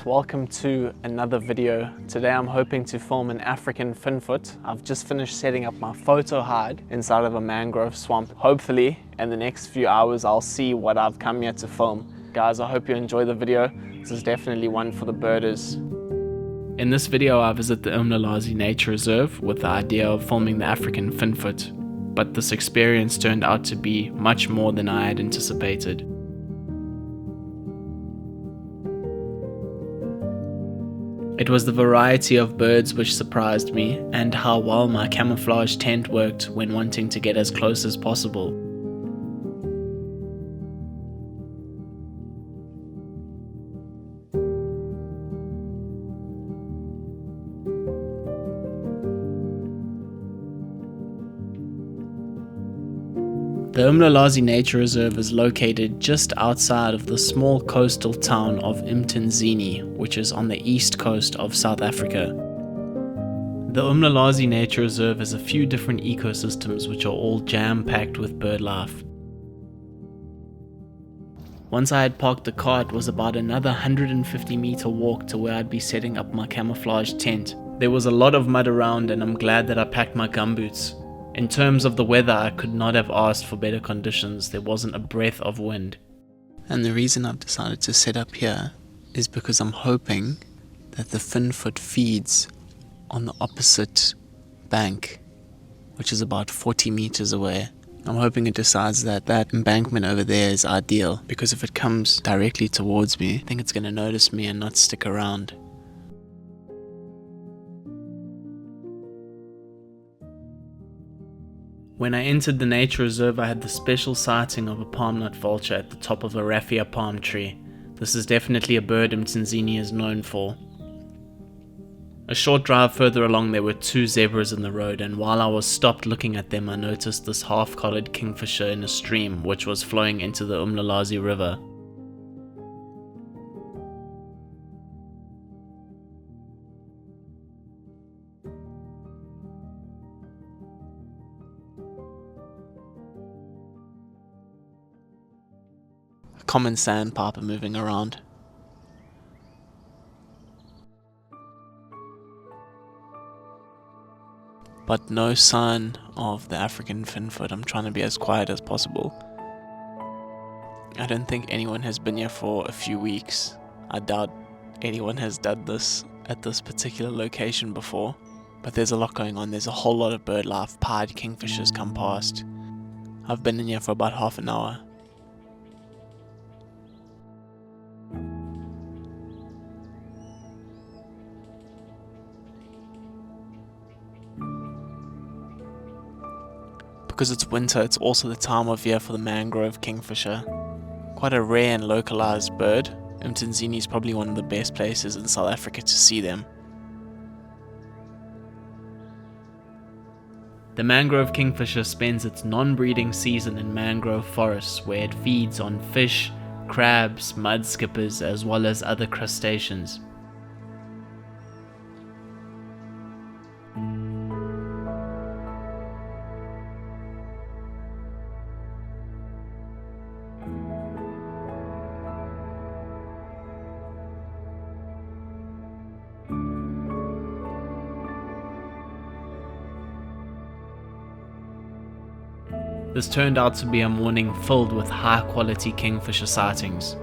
Welcome to another video. Today I'm hoping to film an African Finfoot. I've just finished setting up my photo hide inside of a mangrove swamp. Hopefully in the next few hours I'll see what I've come here to film. Guys, I hope you enjoy the video. This is definitely one for the birders. In this video I visit the Umlalazi Nature Reserve with the idea of filming the African Finfoot, but this experience turned out to be much more than I had anticipated. It was the variety of birds which surprised me, and how well my camouflage tent worked when wanting to get as close as possible. The Umlalazi Nature Reserve is located just outside of the small coastal town of Umlalazi, which is on the east coast of South Africa. The Umlalazi Nature Reserve has a few different ecosystems which are all jam-packed with birdlife. Once I had parked the car, it was about another 150-meter walk to where I'd be setting up my camouflage tent. There was a lot of mud around and I'm glad that I packed my gumboots. In terms of the weather, I could not have asked for better conditions. There wasn't a breath of wind. And the reason I've decided to set up here is because I'm hoping that the Finfoot feeds on the opposite bank, which is about 40 meters away. I'm hoping it decides that that embankment over there is ideal, because if it comes directly towards me, I think it's going to notice me and not stick around. When I entered the nature reserve, I had the special sighting of a palm nut vulture at the top of a raffia palm tree. This is definitely a bird Umlalazi is known for. A short drive further along there were two zebras in the road, and while I was stopped looking at them I noticed this half-collared kingfisher in a stream which was flowing into the Umlalazi river. Common sandpiper moving around. But no sign of the African Finfoot. I'm trying to be as quiet as possible. I don't think anyone has been here for a few weeks. I doubt anyone has done this at this particular location before. But there's a lot going on. There's a whole lot of bird life. Pied kingfishers come past. I've been in here for about half an hour. Because it's winter, it's also the time of year for the mangrove kingfisher. Quite a rare and localized bird. Umlalazi is probably one of the best places in South Africa to see them. The mangrove kingfisher spends its non-breeding season in mangrove forests where it feeds on fish, crabs, mud skippers, as well as other crustaceans. This turned out to be a morning filled with high-quality kingfisher sightings.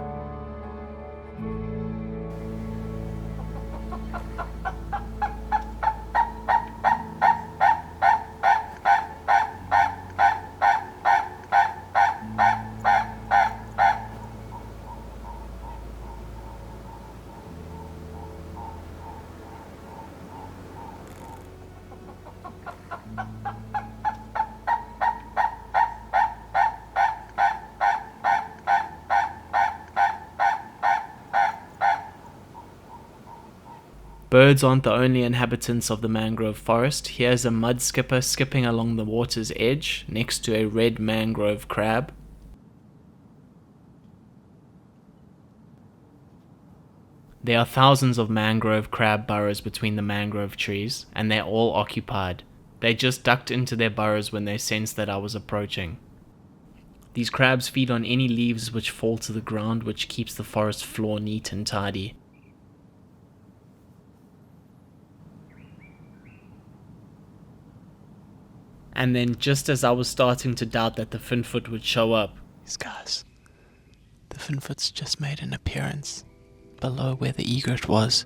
Birds aren't the only inhabitants of the mangrove forest. Here's a mud skipper skipping along the water's edge next to a red mangrove crab. There are thousands of mangrove crab burrows between the mangrove trees, and they're all occupied. They just ducked into their burrows when they sensed that I was approaching. These crabs feed on any leaves which fall to the ground, which keeps the forest floor neat and tidy. And then just as I was starting to doubt that the Finfoot would show up, these guys, the Finfoot's just made an appearance below where the egret was.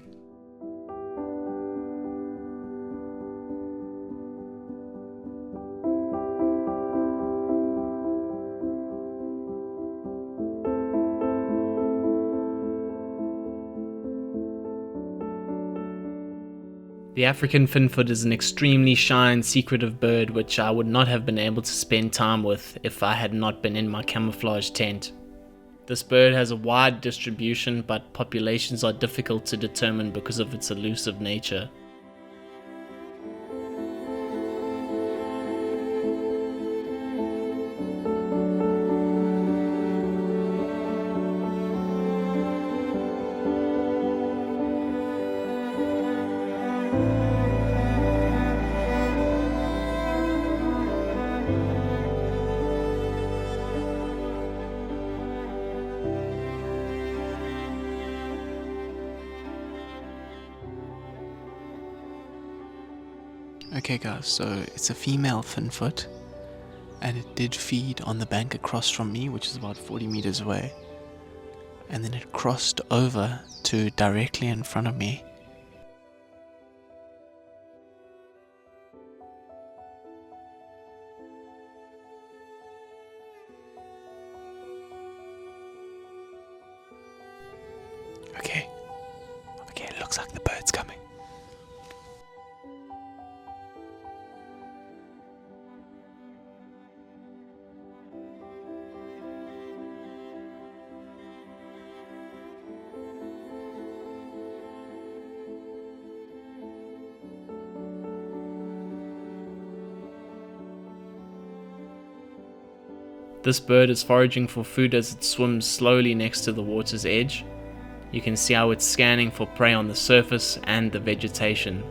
The African Finfoot is an extremely shy and secretive bird which I would not have been able to spend time with if I had not been in my camouflage tent. This bird has a wide distribution, but populations are difficult to determine because of its elusive nature. Okay guys, so it's a female Finfoot, and it did feed on the bank across from me, which is about 40 meters away, and then it crossed over to directly in front of me. Okay, it looks like the bird's coming. This bird is foraging for food as it swims slowly next to the water's edge. You can see how it's scanning for prey on the surface and the vegetation.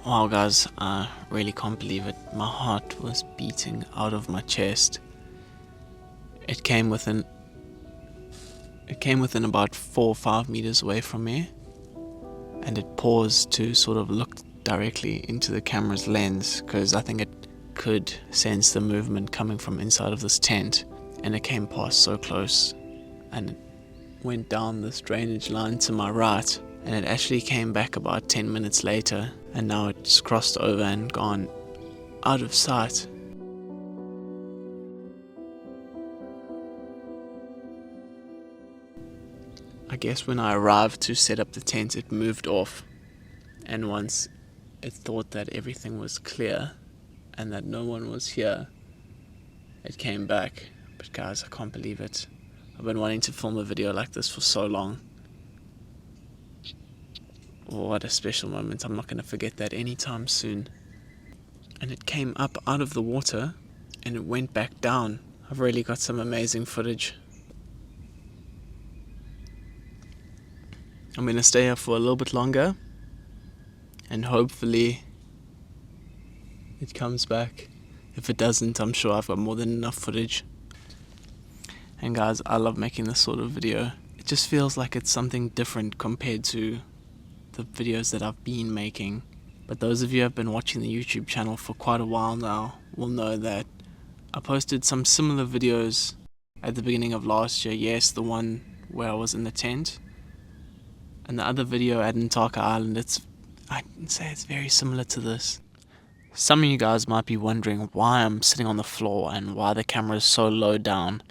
Wow guys, I really can't believe it. My heart was beating out of my chest. It came within about 4 or 5 meters away from me, and it paused to sort of look directly into the camera's lens, because I think it could sense the movement coming from inside of this tent, and it came past so close, and it went down this drainage line to my right, and it actually came back about 10 minutes later, and now it's crossed over and gone out of sight. I guess when I arrived to set up the tent, it moved off, and once it thought that everything was clear and that no one was here, it came back. But guys, I can't believe it. I've been wanting to film a video like this for so long. What a special moment. I'm not going to forget that anytime soon. And it came up out of the water and it went back down. I've really got some amazing footage. I'm going to stay here for a little bit longer, and hopefully it comes back. If it doesn't, I'm sure I've got more than enough footage. And guys, I love making this sort of video. It just feels like it's something different compared to the videos that I've been making. But those of you who have been watching the YouTube channel for quite a while now will know that I posted some similar videos at the beginning of last year. Yes, the one where I was in the tent, and the other video at Ntaka Island. I'd say it's very similar to this. Some of you guys might be wondering why I'm sitting on the floor and why the camera is so low down,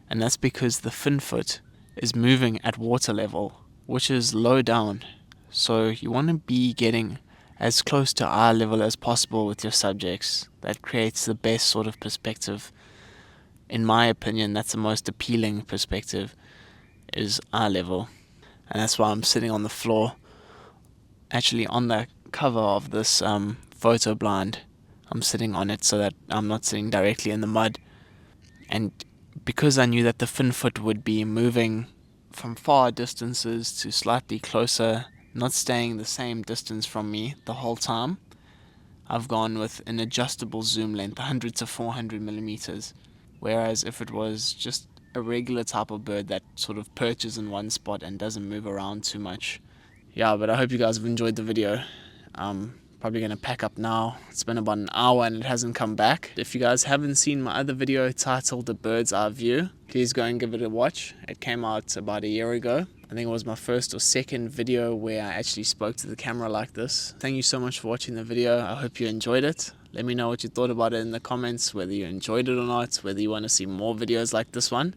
and that's because the Finfoot is moving at water level, which is low down. So you want to be getting as close to eye level as possible with your subjects. That creates the best sort of perspective. in my opinion, that's the most appealing perspective, is eye level. And that's why I'm sitting on the floor, actually on the cover of this photo blind. I'm sitting on it so that I'm not sitting directly in the mud. And because I knew that the Finfoot would be moving from far distances to slightly closer, not staying the same distance from me the whole time, I've gone with an adjustable zoom length, 100 to 400 millimeters. Whereas if it was just a regular type of bird that sort of perches in one spot and doesn't move around too much. Yeah, but I hope you guys have enjoyed the video. Probably going to pack up now. It's been about an hour and it hasn't come back. If you guys haven't seen my other video titled The Bird's Eye View, please go and give it a watch. It came out about a year ago. I think it was my first or second video where I actually spoke to the camera like this. Thank you so much for watching the video. I hope you enjoyed it. Let me know what you thought about it in the comments, whether you enjoyed it or not, whether you want to see more videos like this one.